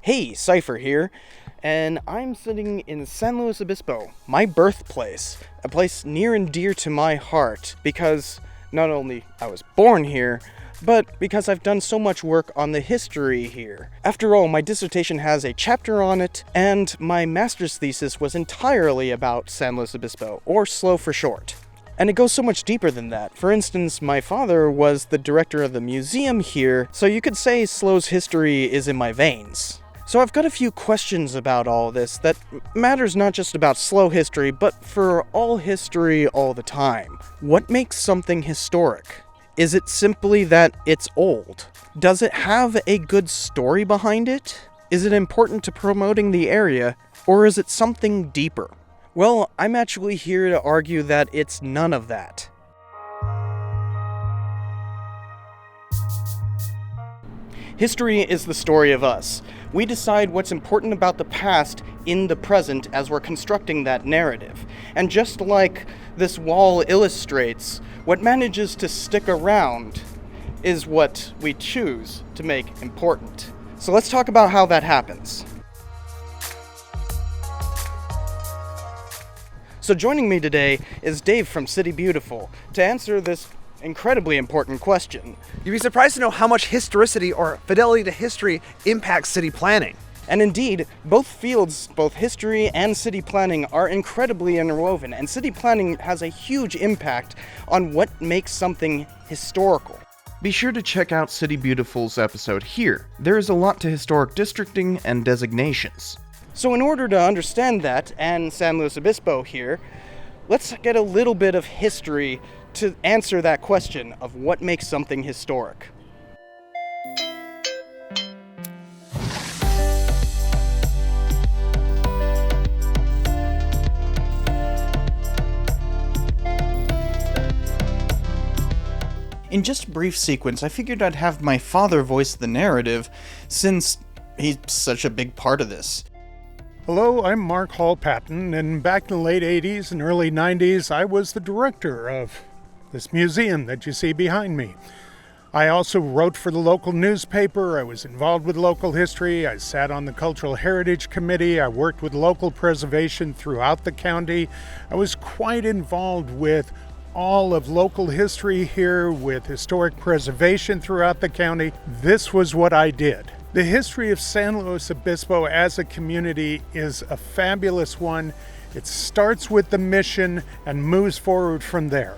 Hey, Cypher here, and I'm sitting in San Luis Obispo, my birthplace, a place near and dear to my heart, because not only I was born here, but because I've done so much work on the history here. After all, my dissertation has a chapter on it, and my master's thesis was entirely about San Luis Obispo, or SLO for short. And it goes so much deeper than that. For instance, my father was the director of the museum here, so you could say SLO's history is in my veins. So I've got a few questions about all this that matters not just about SLO history, but for all history all the time. What makes something historic? Is it simply that it's old? Does it have a good story behind it? Is it important to promoting the area, or is it something deeper? Well, I'm actually here to argue that it's none of that. History is the story of us. We decide what's important about the past in the present as we're constructing that narrative. And just like this wall illustrates, what manages to stick around is what we choose to make important. So let's talk about how that happens. So joining me today is Dave from City Beautiful to answer this incredibly important question. You'd be surprised to know how much historicity or fidelity to history impacts city planning. And indeed, both fields, both history and city planning, are incredibly interwoven, and city planning has a huge impact on what makes something historical. Be sure to check out City Beautiful's episode here. There is a lot to historic districting and designations. So in order to understand that, and San Luis Obispo here, let's get a little bit of history to answer that question of what makes something historic. In just a brief sequence, I figured I'd have my father voice the narrative, since he's such a big part of this. Hello, I'm Mark Hall Patton, and back in the late 80s and early 90s, I was the director of this museum that you see behind me. I also wrote for the local newspaper, I was involved with local history, I sat on the Cultural Heritage Committee, I worked with local preservation throughout the county. I was quite involved with all of local history here, with historic preservation throughout the county. This was what I did. The history of San Luis Obispo as a community is a fabulous one. It starts with the mission and moves forward from there.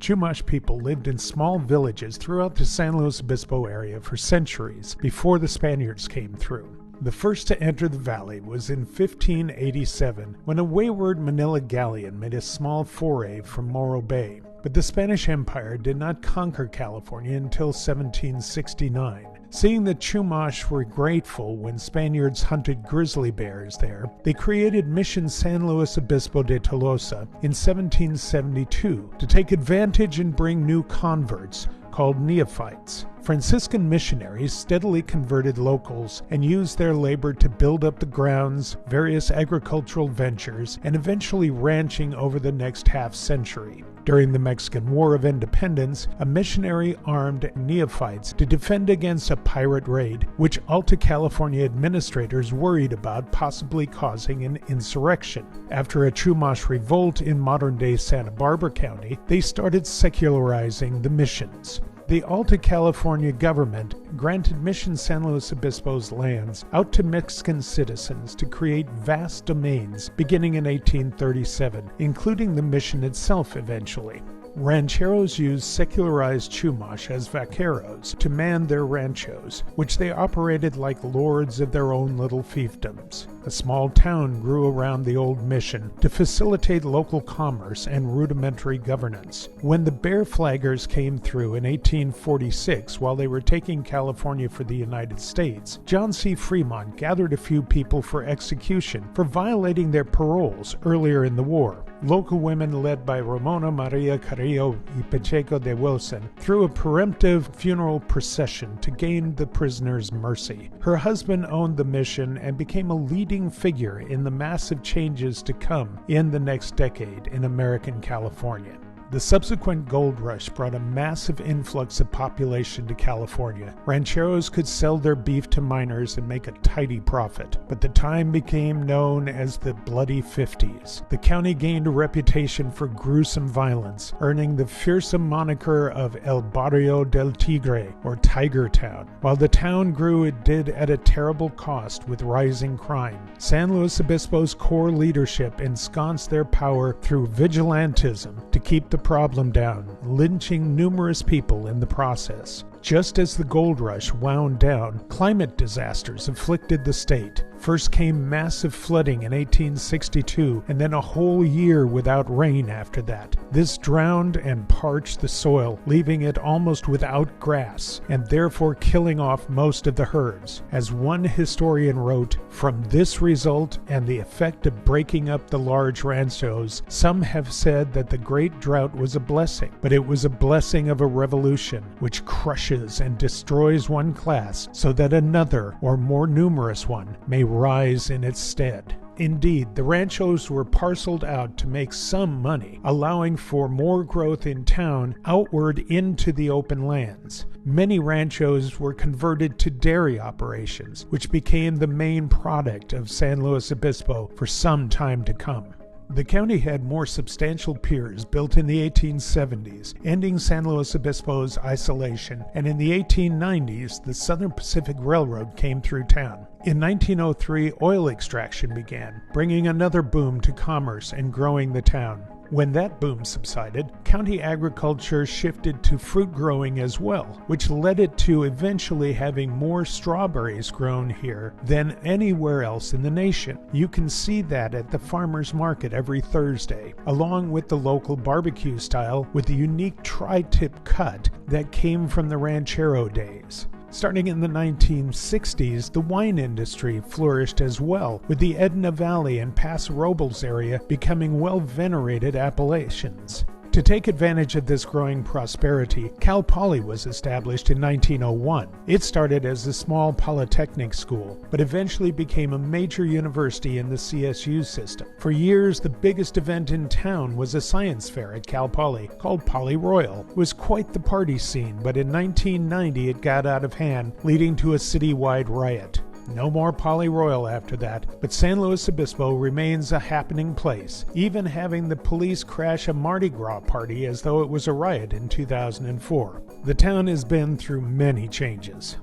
Chumash people lived in small villages throughout the San Luis Obispo area for centuries before the Spaniards came through. The first to enter the valley was in 1587 when a wayward Manila galleon made a small foray from Morro Bay. But the Spanish Empire did not conquer California until 1769. Seeing that Chumash were grateful when Spaniards hunted grizzly bears there, they created Mission San Luis Obispo de Tolosa in 1772 to take advantage and bring new converts called neophytes. Franciscan missionaries steadily converted locals and used their labor to build up the grounds, various agricultural ventures, and eventually ranching over the next half-century. During the Mexican War of Independence, a missionary armed neophytes to defend against a pirate raid, which Alta California administrators worried about possibly causing an insurrection. After a Chumash revolt in modern-day Santa Barbara County, they started secularizing the missions. The Alta California government granted Mission San Luis Obispo's lands out to Mexican citizens to create vast domains beginning in 1837, including the mission itself eventually. Rancheros used secularized Chumash as vaqueros to man their ranchos, which they operated like lords of their own little fiefdoms. A small town grew around the old mission to facilitate local commerce and rudimentary governance. When the Bear Flaggers came through in 1846 while they were taking California for the United States, John C. Fremont gathered a few people for execution for violating their paroles earlier in the war. Local women led by Ramona Maria Carrillo y Pacheco de Wilson threw a preemptive funeral procession to gain the prisoners' mercy. Her husband owned the mission and became a leading figure in the massive changes to come in the next decade in American California. The subsequent gold rush brought a massive influx of population to California. Rancheros could sell their beef to miners and make a tidy profit, but the time became known as the Bloody 50s. The county gained a reputation for gruesome violence, earning the fearsome moniker of El Barrio del Tigre, or Tiger Town. While the town grew, it did at a terrible cost with rising crime. San Luis Obispo's core leadership ensconced their power through vigilantism to keep the problem down, lynching numerous people in the process. Just as the gold rush wound down, climate disasters afflicted the state. First came massive flooding in 1862, and then a whole year without rain after that. This drowned and parched the soil, leaving it almost without grass, and therefore killing off most of the herds. As one historian wrote, "From this result and the effect of breaking up the large ranchos, some have said that the great drought was a blessing, but it was a blessing of a revolution, which crushes and destroys one class so that another or more numerous one may rise in its stead." Indeed, the ranchos were parceled out to make some money, allowing for more growth in town outward into the open lands. Many ranchos were converted to dairy operations, which became the main product of San Luis Obispo for some time to come. The county had more substantial piers built in the 1870s, ending San Luis Obispo's isolation, and in the 1890s, the Southern Pacific Railroad came through town. In 1903, oil extraction began, bringing another boom to commerce and growing the town. When that boom subsided, county agriculture shifted to fruit growing as well, which led it to eventually having more strawberries grown here than anywhere else in the nation. You can see that at the farmers market every Thursday, along with the local barbecue style with the unique tri-tip cut that came from the ranchero days. Starting in the 1960s, the wine industry flourished as well, with the Edna Valley and Paso Robles area becoming well-venerated appellations. To take advantage of this growing prosperity, Cal Poly was established in 1901. It started as a small polytechnic school, but eventually became a major university in the CSU system. For years, the biggest event in town was a science fair at Cal Poly called Poly Royal. It was quite the party scene, but in 1990 it got out of hand, leading to a citywide riot. No more Poly Royal after that, but San Luis Obispo remains a happening place, even having the police crash a Mardi Gras party as though it was a riot in 2004. The town has been through many changes.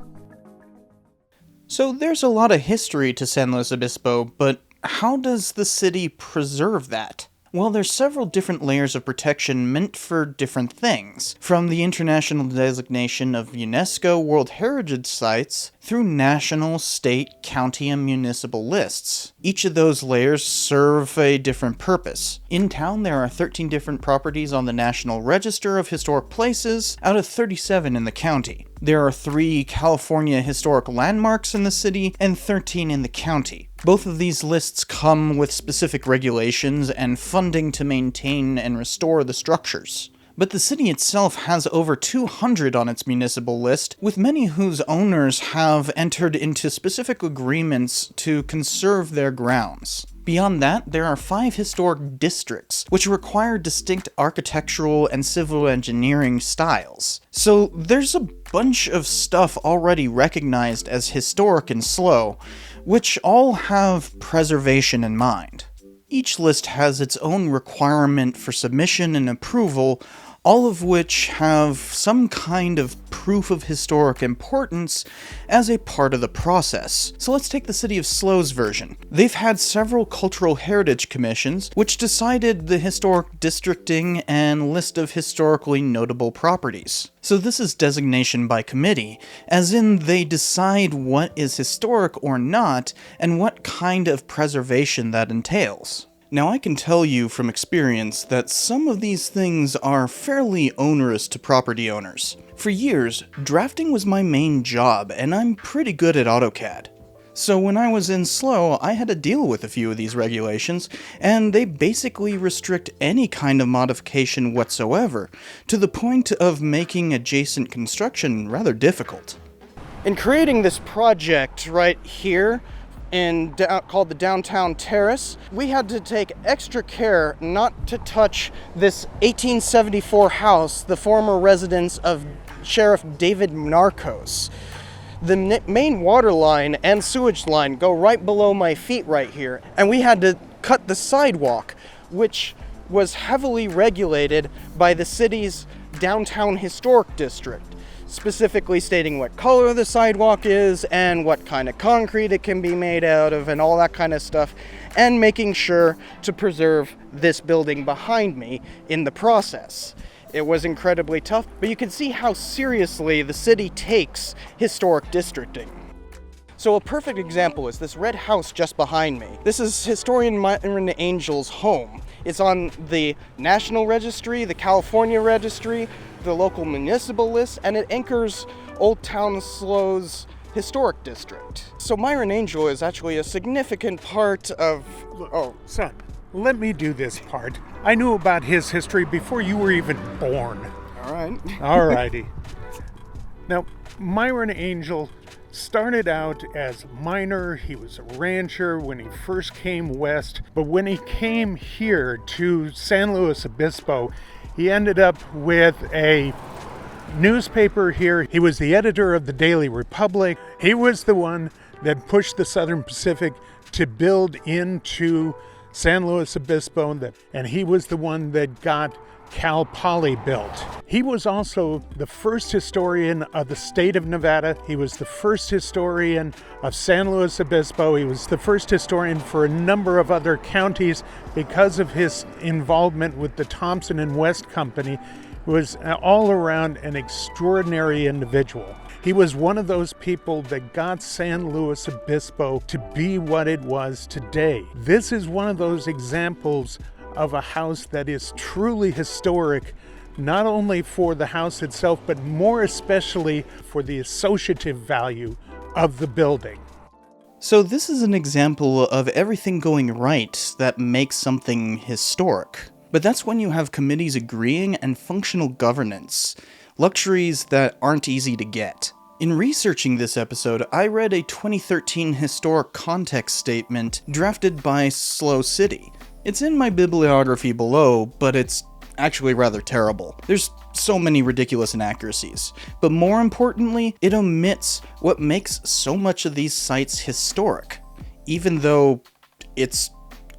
So there's a lot of history to San Luis Obispo, but how does the city preserve that? Well, there's several different layers of protection meant for different things, from the international designation of UNESCO World Heritage Sites through national, state, county, and municipal lists. Each of those layers serve a different purpose. In town, there are 13 different properties on the National Register of Historic Places out of 37 in the county. There are 3 California historic landmarks in the city and 13 in the county. Both of these lists come with specific regulations and funding to maintain and restore the structures. But the city itself has over 200 on its municipal list, with many whose owners have entered into specific agreements to conserve their grounds. Beyond that, there are 5 historic districts, which require distinct architectural and civil engineering styles. So there's a bunch of stuff already recognized as historic and slow, which all have preservation in mind. Each list has its own requirement for submission and approval, all of which have some kind of proof of historic importance as a part of the process. So let's take the City of Slow's version. They've had several cultural heritage commissions, which decided the historic districting and list of historically notable properties. So this is designation by committee, as in they decide what is historic or not, and what kind of preservation that entails. Now, I can tell you from experience that some of these things are fairly onerous to property owners. For years, drafting was my main job, and I'm pretty good at AutoCAD. So when I was in Slow, I had to deal with a few of these regulations, and they basically restrict any kind of modification whatsoever, to the point of making adjacent construction rather difficult. In creating this project right here, called the Downtown Terrace. We had to take extra care not to touch this 1874 house, the former residence of Sheriff David Narcos. The main water line and sewage line go right below my feet right here, and we had to cut the sidewalk, which was heavily regulated by the city's downtown historic district, specifically stating what color the sidewalk is and what kind of concrete it can be made out of and all that kind of stuff, and making sure to preserve this building behind me in the process. It was incredibly tough, but you can see how seriously the city takes historic districting. So a perfect example is this red house just behind me. This is historian Myron Angel's home. It's on the National Registry, the California Registry, the local municipal list, and it anchors Old Town Slow's historic district. So Myron Angel is actually a significant part of... Oh, son, let me do this part. I knew about his history before you were even born. All right. All righty. Now, Myron Angel started out as a miner. He was a rancher when he first came west, but when he came here to San Luis Obispo, he ended up with a newspaper here. He was the editor of the Daily Republic. He was the one that pushed the Southern Pacific to build into San Luis Obispo, and he was the one that got Cal Poly built. He was also the first historian of the state of Nevada. He was the first historian of San Luis Obispo. He was the first historian for a number of other counties because of his involvement with the Thompson and West Company. He was all around an extraordinary individual. He was one of those people that got San Luis Obispo to be what it was today. This is one of those examples of a house that is truly historic, not only for the house itself, but more especially for the associative value of the building. So this is an example of everything going right that makes something historic. But that's when you have committees agreeing and functional governance, luxuries that aren't easy to get. In researching this episode, I read a 2013 historic context statement drafted by Slow City. It's in my bibliography below, but it's actually rather terrible. There's so many ridiculous inaccuracies. But more importantly, it omits what makes so much of these sites historic. Even though it's,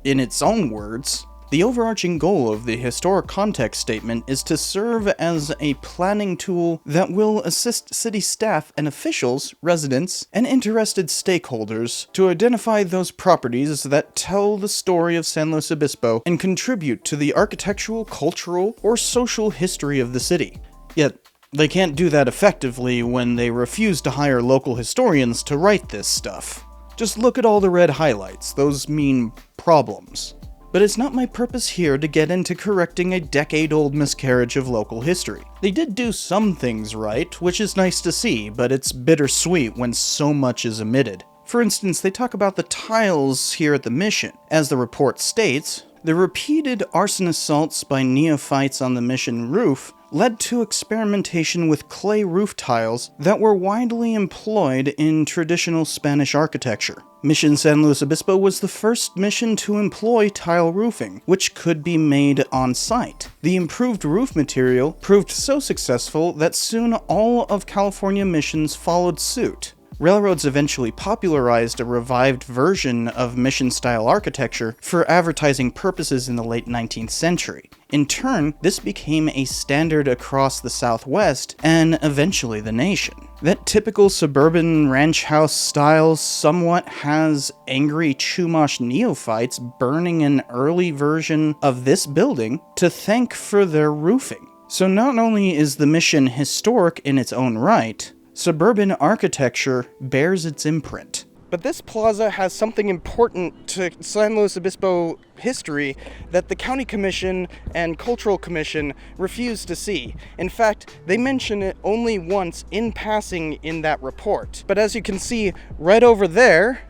in its own words, the overarching goal of the historic context statement is to serve as a planning tool that will assist city staff and officials, residents, and interested stakeholders to identify those properties that tell the story of San Luis Obispo and contribute to the architectural, cultural, or social history of the city. Yet, they can't do that effectively when they refuse to hire local historians to write this stuff. Just look at all the red highlights, those mean problems. But it's not my purpose here to get into correcting a decade-old miscarriage of local history. They did do some things right, which is nice to see, but it's bittersweet when so much is omitted. For instance, they talk about the tiles here at the mission. As the report states, the repeated arson assaults by neophytes on the mission roof led to experimentation with clay roof tiles that were widely employed in traditional Spanish architecture. Mission San Luis Obispo was the first mission to employ tile roofing, which could be made on site. The improved roof material proved so successful that soon all of California missions followed suit. Railroads eventually popularized a revived version of mission-style architecture for advertising purposes in the late 19th century. In turn, this became a standard across the Southwest and eventually the nation. That typical suburban ranch house style somewhat has angry Chumash neophytes burning an early version of this building to thank for their roofing. So not only is the mission historic in its own right, suburban architecture bears its imprint. But this plaza has something important to San Luis Obispo history that the County Commission and Cultural Commission refused to see. In fact, they mention it only once in passing in that report. But as you can see right over there,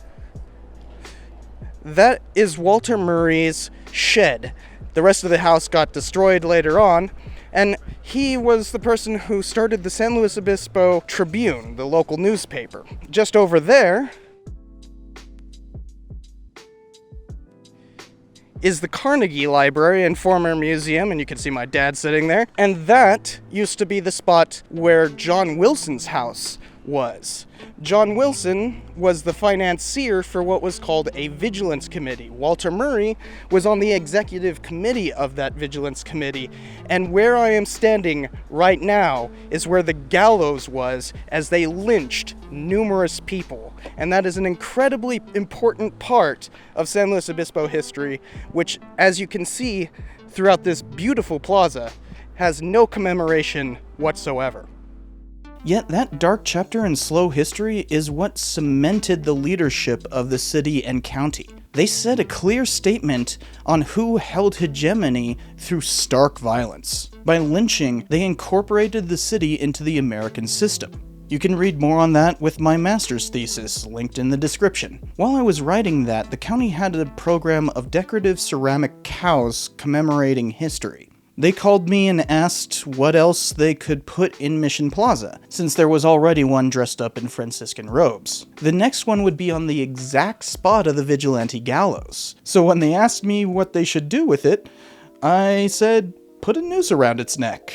that is Walter Murray's shed. The rest of the house got destroyed later on, and he was the person who started the San Luis Obispo Tribune, the local newspaper. Just over there is the Carnegie Library and former museum, and you can see my dad sitting there. And that used to be the spot where John Wilson's house was. John Wilson was the financier for what was called a vigilance committee. Walter Murray was on the executive committee of that vigilance committee, and where I am standing right now is where the gallows was as they lynched numerous people. And that is an incredibly important part of San Luis Obispo history, which, as you can see throughout this beautiful plaza, has no commemoration whatsoever. Yet that dark chapter in slow history is what cemented the leadership of the city and county. They set a clear statement on who held hegemony through stark violence. By lynching, they incorporated the city into the American system. You can read more on that with my master's thesis, linked in the description. While I was writing that, the county had a program of decorative ceramic cows commemorating history. They called me and asked what else they could put in Mission Plaza, since there was already one dressed up in Franciscan robes. The next one would be on the exact spot of the vigilante gallows. So when they asked me what they should do with it, I said, put a noose around its neck.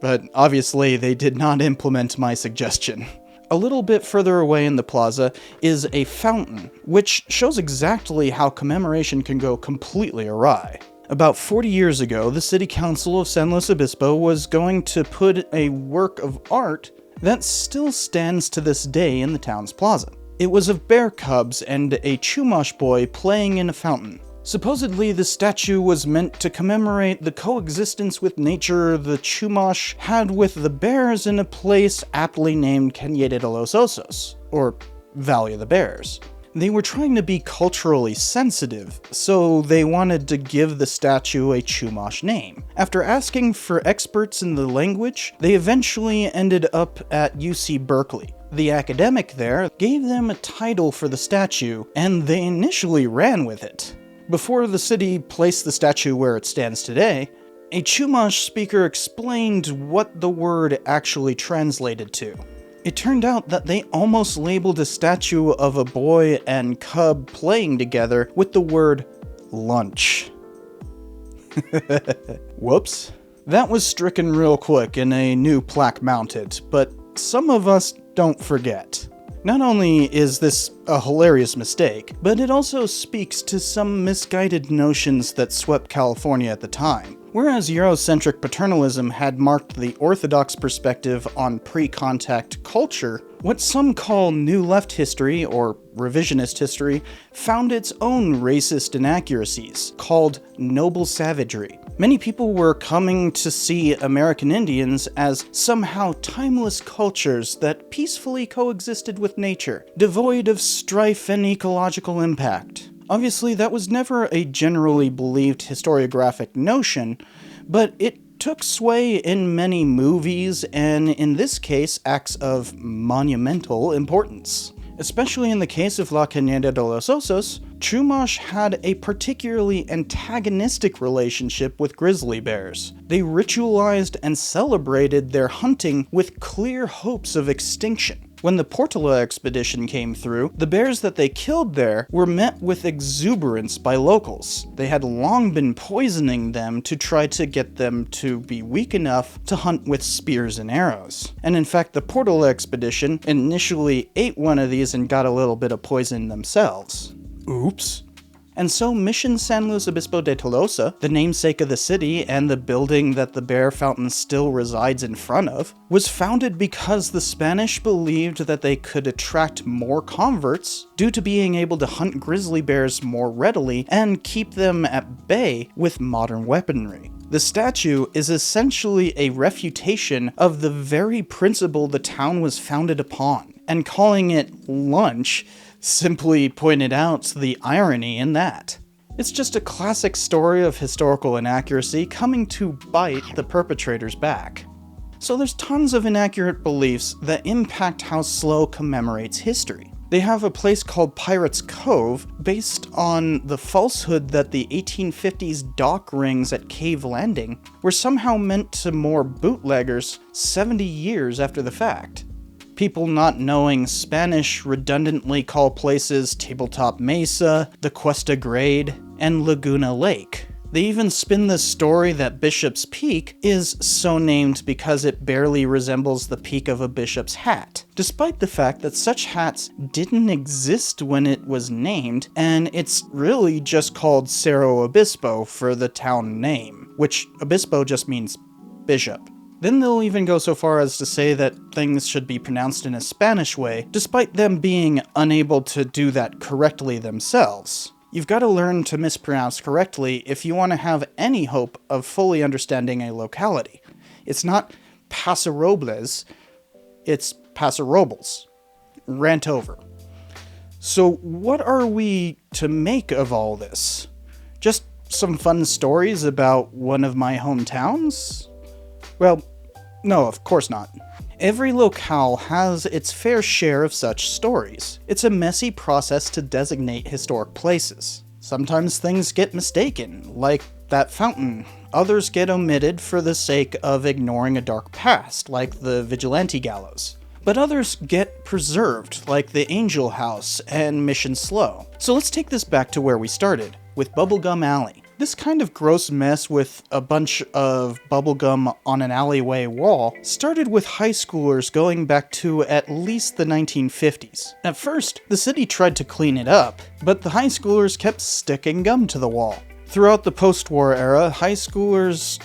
But obviously they did not implement my suggestion. A little bit further away in the plaza is a fountain, which shows exactly how commemoration can go completely awry. About 40 years ago, the City Council of San Luis Obispo was going to put a work of art that still stands to this day in the town's plaza. It was of bear cubs and a Chumash boy playing in a fountain. Supposedly, the statue was meant to commemorate the coexistence with nature the Chumash had with the bears in a place aptly named Cañete de los Osos, or Valley of the Bears. They were trying to be culturally sensitive, so they wanted to give the statue a Chumash name. After asking for experts in the language, they eventually ended up at UC Berkeley. The academic there gave them a title for the statue, and they initially ran with it. Before the city placed the statue where it stands today, a Chumash speaker explained what the word actually translated to. It turned out that they almost labeled a statue of a boy and cub playing together with the word lunch. Whoops. That was stricken real quick and a new plaque mounted, but some of us don't forget. Not only is this a hilarious mistake, but it also speaks to some misguided notions that swept California at the time. Whereas Eurocentric paternalism had marked the orthodox perspective on pre-contact culture, what some call New Left history, or revisionist history, found its own racist inaccuracies, called noble savagery. Many people were coming to see American Indians as somehow timeless cultures that peacefully coexisted with nature, devoid of strife and ecological impact. Obviously, that was never a generally believed historiographic notion, but it took sway in many movies and, in this case, acts of monumental importance. Especially in the case of La Cañada de los Osos, Chumash had a particularly antagonistic relationship with grizzly bears. They ritualized and celebrated their hunting with clear hopes of extinction. When the Portola expedition came through, the bears that they killed there were met with exuberance by locals. They had long been poisoning them to try to get them to be weak enough to hunt with spears and arrows. And in fact, the Portola expedition initially ate one of these and got a little bit of poison themselves. Oops. And so Mission San Luis Obispo de Tolosa, the namesake of the city and the building that the bear fountain still resides in front of, was founded because the Spanish believed that they could attract more converts due to being able to hunt grizzly bears more readily and keep them at bay with modern weaponry. The statue is essentially a refutation of the very principle the town was founded upon, and calling it lunch simply pointed out the irony in that. It's just a classic story of historical inaccuracy coming to bite the perpetrators back. So there's tons of inaccurate beliefs that impact how SLO commemorates history. They have a place called Pirates Cove, based on the falsehood that the 1850s dock rings at Cave Landing were somehow meant to more bootleggers 70 years after the fact. People not knowing Spanish redundantly call places Tabletop Mesa, the Cuesta Grade, and Laguna Lake. They even spin the story that Bishop's Peak is so named because it barely resembles the peak of a bishop's hat, despite the fact that such hats didn't exist when it was named, and it's really just called Cerro Obispo for the town name, which Obispo just means bishop. Then they'll even go so far as to say that things should be pronounced in a Spanish way, despite them being unable to do that correctly themselves. You've got to learn to mispronounce correctly if you want to have any hope of fully understanding a locality. It's not Pasarobles, it's Pasarobles. Rant over. So what are we to make of all this? Just some fun stories about one of my hometowns? Well, no, of course not. Every locale has its fair share of such stories. It's a messy process to designate historic places. Sometimes things get mistaken, like that fountain. Others get omitted for the sake of ignoring a dark past, like the Vigilante Gallows. But others get preserved, like the Angel House and Mission Slow. So let's take this back to where we started, with Bubblegum Alley. This kind of gross mess with a bunch of bubblegum on an alleyway wall started with high schoolers going back to at least the 1950s. At first, the city tried to clean it up, but the high schoolers kept sticking gum to the wall. Throughout the post-war era, high schoolers,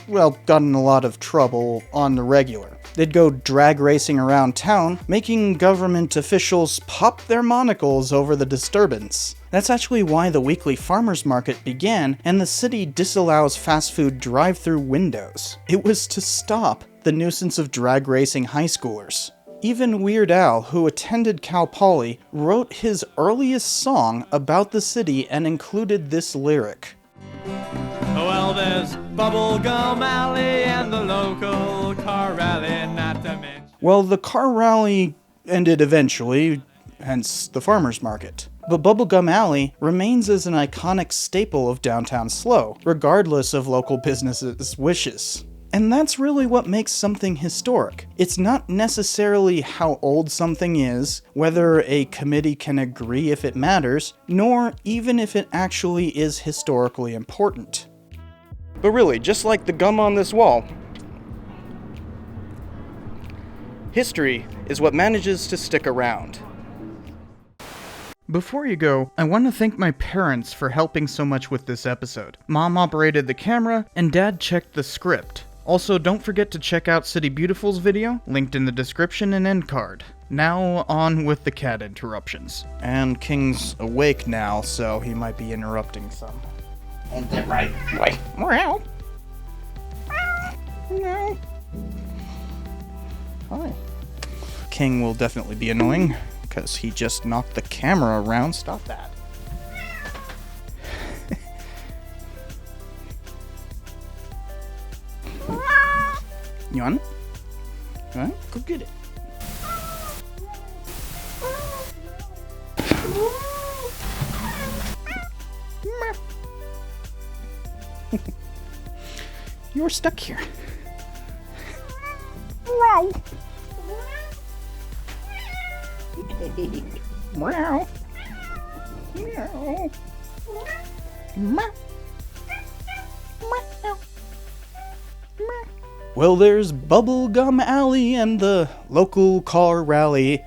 got in a lot of trouble on the regular. They'd go drag racing around town, making government officials pop their monocles over the disturbance. That's actually why the weekly farmers market began, and the city disallows fast food drive-through windows. It was to stop the nuisance of drag racing high schoolers. Even Weird Al, who attended Cal Poly, wrote his earliest song about the city and included this lyric. Well, there's Bubblegum Alley and the local car rally, not to mention. Well, the car rally ended eventually, hence the farmers market. But Bubblegum Alley remains as an iconic staple of downtown SLO, regardless of local businesses' wishes. And that's really what makes something historic. It's not necessarily how old something is, whether a committee can agree if it matters, nor even if it actually is historically important. But really, just like the gum on this wall, history is what manages to stick around. Before you go, I want to thank my parents for helping so much with this episode. Mom operated the camera, and Dad checked the script. Also, don't forget to check out City Beautiful's video, linked in the description and end card. Now, on with the cat interruptions. And King's awake now, so he might be interrupting some. Ain't that right, boy? Meow. Meow. Hi. King will definitely be annoying, because he just knocked the camera around. Stop that. You want it? You want it? Go get it. You're stuck here. Meow. Meow. Meow. Meow. Well, there's Bubblegum Alley and the local car rally.